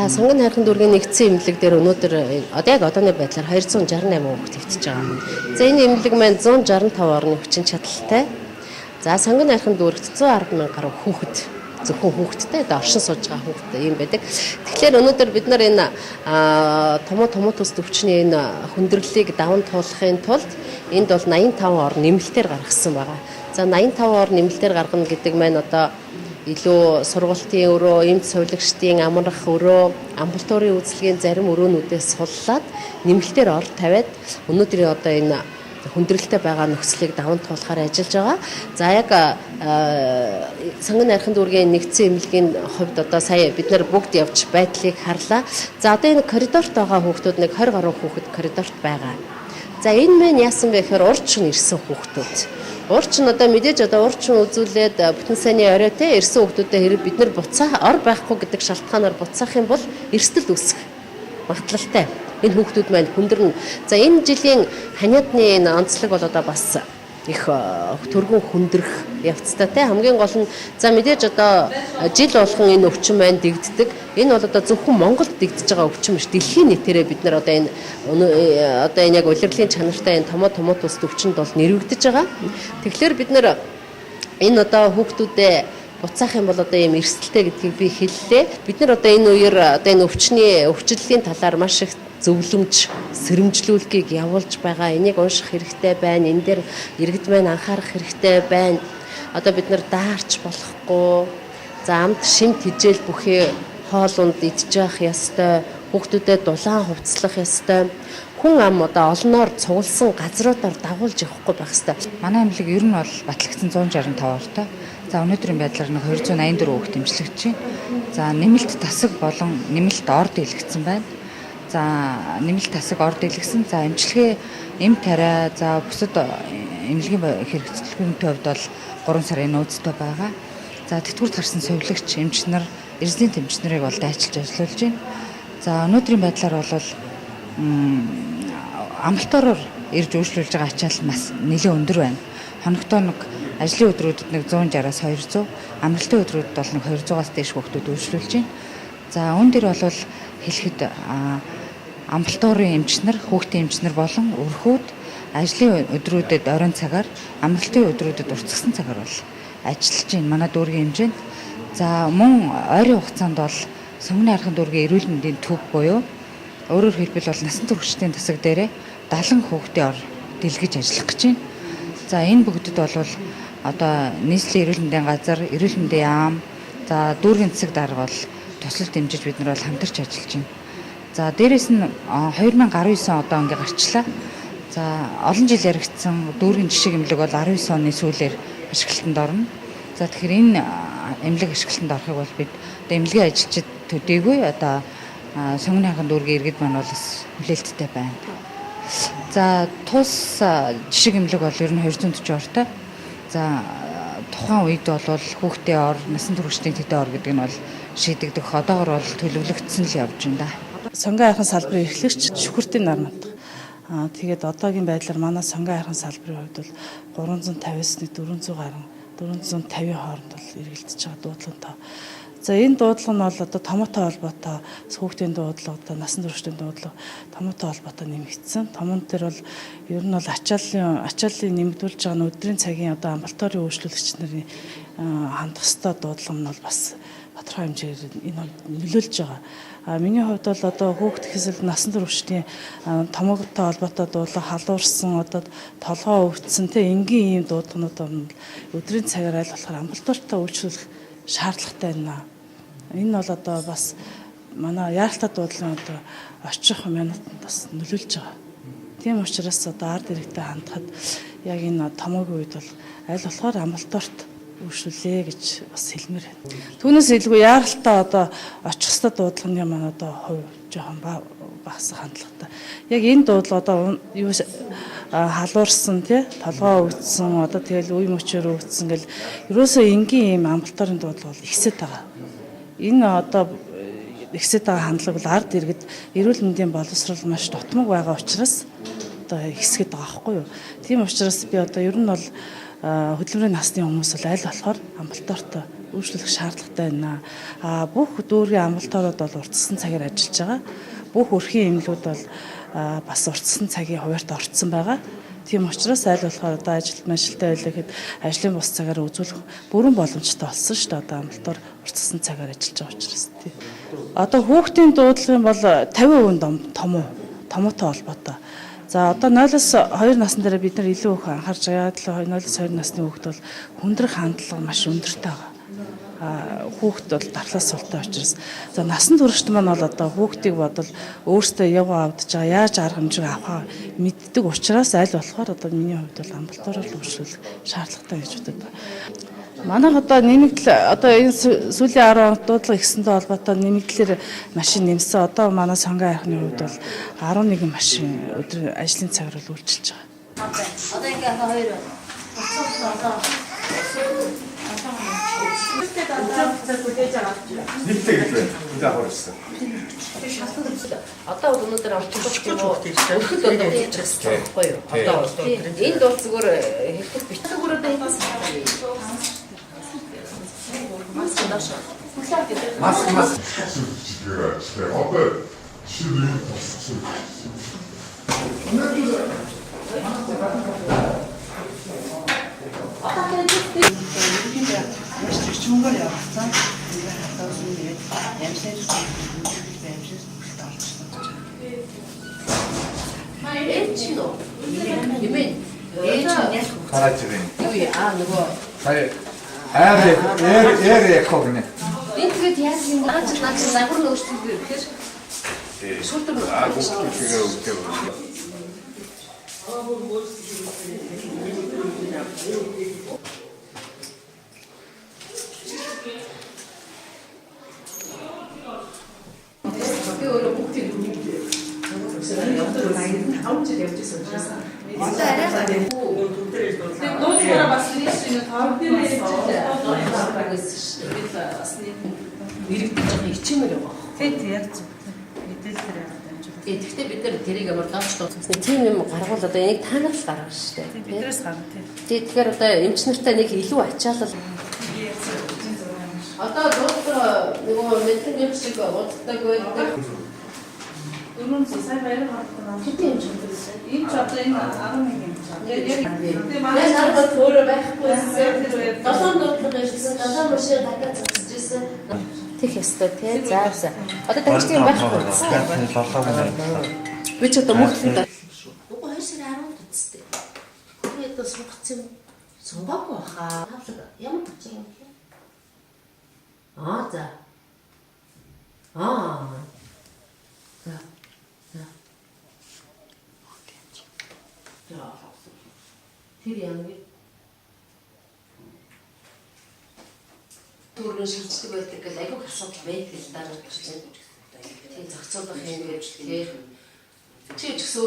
сонгон хайрхан дүүргийн нэгдсэн эмнэлэг дээр өнөөдөр одоо яг одооны байдлаар 268 хүүхэд хэвтэж байгаа. За энэ эмнэлэг маань 165 орны хүчин чадалтай. За сонгон хайрхан дүүрэгт 110 мянган гаруй хүүхэд зөвхөн хүүхэдтэй оршин сууж байгаа хүүхэд юм байдаг. Тэгэхээр өнөөдөр бид нар энэ томоо төс төвчний энэ хүндрэлийг даван туулахын тулд энд бол 85 орн нэмэлтээр гаргасан байгаа. За 85 орн нэмэлтээр гаргана гэдэг маань одоо илүү сургалтын өрөө, эмч сувилагчдын амрах өрөө, амбулаторийн үйлчилгээний зарим өрөөнүүдээс суллаад нэмэлтээр ор тавиад өнөөдрийн одоо энэ хүндрэлтэй байгаа нөхцөлийг даван туулахаар ажиллаж байгаа. За яг сонгон хайрхан дүүргийн нэгдсэн эмнэлгийн хувьд одоо сая бид нар бүгд явж байдлыг харлаа. За одоо энэ коридорт байгаа хүүхдүүд нэг 20 гаруй хүүхэд коридорт байгаа. За энэ мэн яасан бэ гэхээр урьдчилан ирсэн хүүхдүүд. Урьдчилан одоо мэдээж одоо урьдчилан үзүүлээд бүтэн сайнны орой те ирсэн хүүхдүүдэд хэрэг бид нар буцаа ор байхгүй гэдэг шалтгаанаар буцаах юм бол эрсдэл үүсэх магадлалтай. Энэ хүүхдүүд маань хүндэрнэ. За энэ жилийн ханиадны энэ онцлог бол одоо бас их төргөн хүндрэх явцтай те хамгийн гол нь за мэдээж одоо жил болгон энэ өвчин маань дэгддэг. Энэ бол одоо зөвхөн Монголд дэгдэж байгаа өвчин биш. Дэлхийн нийтээрээ бид нар одоо энэ яг улирлын чанартай энэ томоо тус өвчнөд бол нэрвэгдэж байгаа. Тэгэхээр бид нар энэ одоо хүүхдүүдэд буцаах юм бол одоо ийм эрсдэлтэй гэдгийг би хэллээ. Бид нар одоо энэ үеэр одоо энэ өвчлөлийн талаар маш их зөвлөмж, сэрэмжлүүлгийг явуулж байгаа. Энийг унших хэрэгтэй байна. Энэ дээр иргэд маань анхаарах хэрэгтэй байна. Одоо бид нар даарч болохгүй. За амд шимт хижээл бүхий хоол унд идчих ёстой. Хүүхдүүдэд дулаан хувцлах ёстой. Хүн ам одоо олноор цугласан газруудаар дагуулж явахгүй байх ёстой. Манай эмнэлэг ер нь бол батлагдсан 165 ортой. За өнөөдрийн байдлаар нэг 284 хүүхэд дэмжлэгдэж байна. За нэмэлт тасаг болон нэмэлт ор дийлэгдсэн байна. За нэмэлт тасаг ор дийлэгсэн. За эмчилгээ эм тариа за бусад эмнэлгийн хэрэгцлэгчдийн хувьд бол 3 сарын нөөцтэй байгаа. За тэтгэврт гарсан сувилагч эмч нар эрсдлийн тэмч нарыг бол дайчилж ажиллаулж байна. За өнөөдрийн байдлаар бол амлалтороор ирж үйлчлүүлж байгаа ачаал бас нэлээд өндөр байна. Хоногтоо нэг ажлын өдрүүдэд нэг 160-аас 200, амралтын өдрүүдэд бол нэг 200-аас дээш хүүхдүүд үйлчлүүлж байна. За үүн дээр бол хэлэхэд амбулаторийн эмчнэр, хүүхдийн эмчнэр болон өрхүүд ажлын өдрүүдэд оройн цагаар, амралтын өдрүүдэд уртсгсан цагаар бол ажиллаж байна. Манай дүүргийн хэмжээнд. За мөн ойрын хугацаанд бол сонгон хайрхан дүүргийн эрүүл мэндийн төв буюу өөрөөр хэлбэл бол насан туршидын тасаг дээрээ 70 хүүхдийн ор дэлгэж ажиллах гэж байна. За энэ бүгдэд бол одоо нийслэлийн эрүүл мэндийн газар, эрүүл мэндийн яам, за дүүргийн засаг дарга бол туслалт дэмжиж бид нар бол хамтарч ажиллаж байна. За дээрэс нь 2019 одоо ингээ гарчлаа. За олон жил яригдсан дүүргийн жишг эмнэлэг бол 19 оны сүүлээр ашиглалтанд орно. За тэгэхээр энэ эмнэлэг ашиглалтанд орохыг бол бид одоо эмнэлгийн ажилчид төдийгүй одоо сонгон хайрхан дүүргийн иргэд маань бол хүлээлттэй байна. За тус жишг эмнэлэг бол ер нь 240 ортой. За тухайн үед бол хүүхдийн ор, насан туршидын төдий ор гэдэг нь бол шийдэгдэх. Одоогор бол төлөвлөгдсөн л явж байна да. Сонгон хайрхан салбарын эрхлэгч шүхэртийн нар надад. Тэгээд одоогийн байдлаар манай сонгон хайрхан салбарын хувьд бол 350-аас 400 гаруй 450 хооронд бол эргэлдэж байгаа дуудлага. За энэ дуудлага нь бол одоо томоотой холбоотой хүүхдийн дуудлага, одоо насан туршидын дуудлага томоотой холбоотой нэмэгдсэн. Томон дээр бол ер нь бол ачааллын нэмэгдүүлж байгаа өдрийн цагийн одоо амбулаторийн үйлчлүүлэгч нарын хандах ёстой дуудлага нь бол бас тодорхой хэмжээгээр энэ нөлөөлж байгаа. Миний хувьд бол одоо хүүхд гэхээс насан туршидын томоотой холбоотой дуудлага халуурсан одоо толгоо өвдсөн те энгийн ийм дуудлагнууд өдрийн цагаар аль болохоор амбулатортой үйлчлүүлэх шаардлагатай байна. Энэ бол одоо бас манай яаралтай дуудлагын одоо очих минутанд бас нөлөөлж байгаа. Тийм учраас одоо ард иргэдэд хандахад яг энэ томоогийн үед бол аль болохоор амбулаторт үйлчлүүлээ гэж бас хэлмээр байна. Түүнээс илүү яаралтай одоо очих ёстой дуудлагын маань одоо хувь жоохон багасах хандлагатай. Яг энэ дуудлага одоо юу халуурсан тий толгоо өвдсөн одоо тэгэл үе мөчөөр өвдсөн гэл ерөөсөө энгийн ийм амбулаторын дуудлага бол ихсэж байгаа. Энэ одоо ихсэж байгаа хандлага бол ард иргэд эрүүл мэндийн боловсрол маш дутмаг байгаа учраас одоо ихсгээд байгаа байхгүй юу. Тийм учраас би одоо ер нь бол хөдөлмөрийн насны хүмүүс бол аль болохоор амбулаторт үйлчлүүлэх шаардлагатай байна. Бүх дүүргийн амралтаарууд бол уртассан цагаар ажиллаж байгаа. Бүх өрхийн эмнэлгүүд бол бас уртассан цагийн хуваарьт орцсон байгаа. Тийм учраас аль болохоор одоо ажилт мажилттай байлаа гэхэд ажлын бус цагаар үзүүлэх бүрэн боломжтой болсон шүү дээ. Одоо амралтаар уртассан цагаар ажиллаж байгаа учраас тийм. Одоо хүүхдийн дуудлагын бол 50% томоотой холбоотой. За одоо 0-2 насны дээр бид нар илүү их анхаарч байгаа. 0-2 насны хүүхэд бол хүндрэх хандлага маш өндөртэй байгаа. Хүүхэд бол дархлаас султай учраас за насан туршид маань бол одоо хүүхдийг бодвол өөртөө яваа авдаж байгаа яаж арга хэмжээ авахаа мэддэг учраас аль болохоор одоо миний хувьд бол амбулатороор л үйлчлүүлэх шаардлагатай гэж бодод байна. Манайх одоо нэмэгдэл одоо энэ сүүлийн 10 оног дуудлага ихсэнтэй холбоотой нэмэгдлэр машин нэмсэн. Одоо манай сонгон айхны хувьд бол 11 машин өдөр ажлын цагаар л үйлчилж байгаа. Одоо ингээ хоёр Нэгтэй гэж байна. За хоорсон. одоо бол өнөөдөр орчуулах юм уу? Өөхөд одоо хийчихсэн байхгүй юу? Одоо энэ бол зүгээр хэлэх бит. Зүгээр одоо хийсэн. Мас. Чүнгээр явсан. Гараж ирэн. Нөгөө Ээр яхаг нэ. энэ тэгээд яаж юм наач загвар өөрчлөлт гэхээр шүлтэр Бүгдээ өгдөө. Тэгэхдээ бид нар тэрийг амар давч тооцсон. Тийм юм гаргуул одоо энийг танаад л гаргана шүү дээ. Бидрээс гарна тийм. Тэгэхээр одоо эмч нартай нэг илүү ачаалал. Одоо доктор нөгөө мэдлэг шиг удаадаг байдаг. Дөрөв сая баяр хатна. Хэдийн эмч байсан? Энд ч одоо энэ 11 юм. Тэгээ манай нарбат өөрөө байхгүйсэн. Долоон дуудлага байсан. Долоон машин гадаа цацж ирсэн. Тех ёстой тий. За. Одоо тань тийм байхгүй. Би ч одоо мөхөд. Уг 2 сарын 10-нд үсттэй. Би одоо сунгацсан сунгаагүй баха. Ямар очроо юм бэ? За. Тэр юм бэ? Төрөө шилждэг байдаг гэл айгүй асуудал байдаг л дараа нь. Тийм зохицуулах юм гэж тийм. Чи ч гэсэн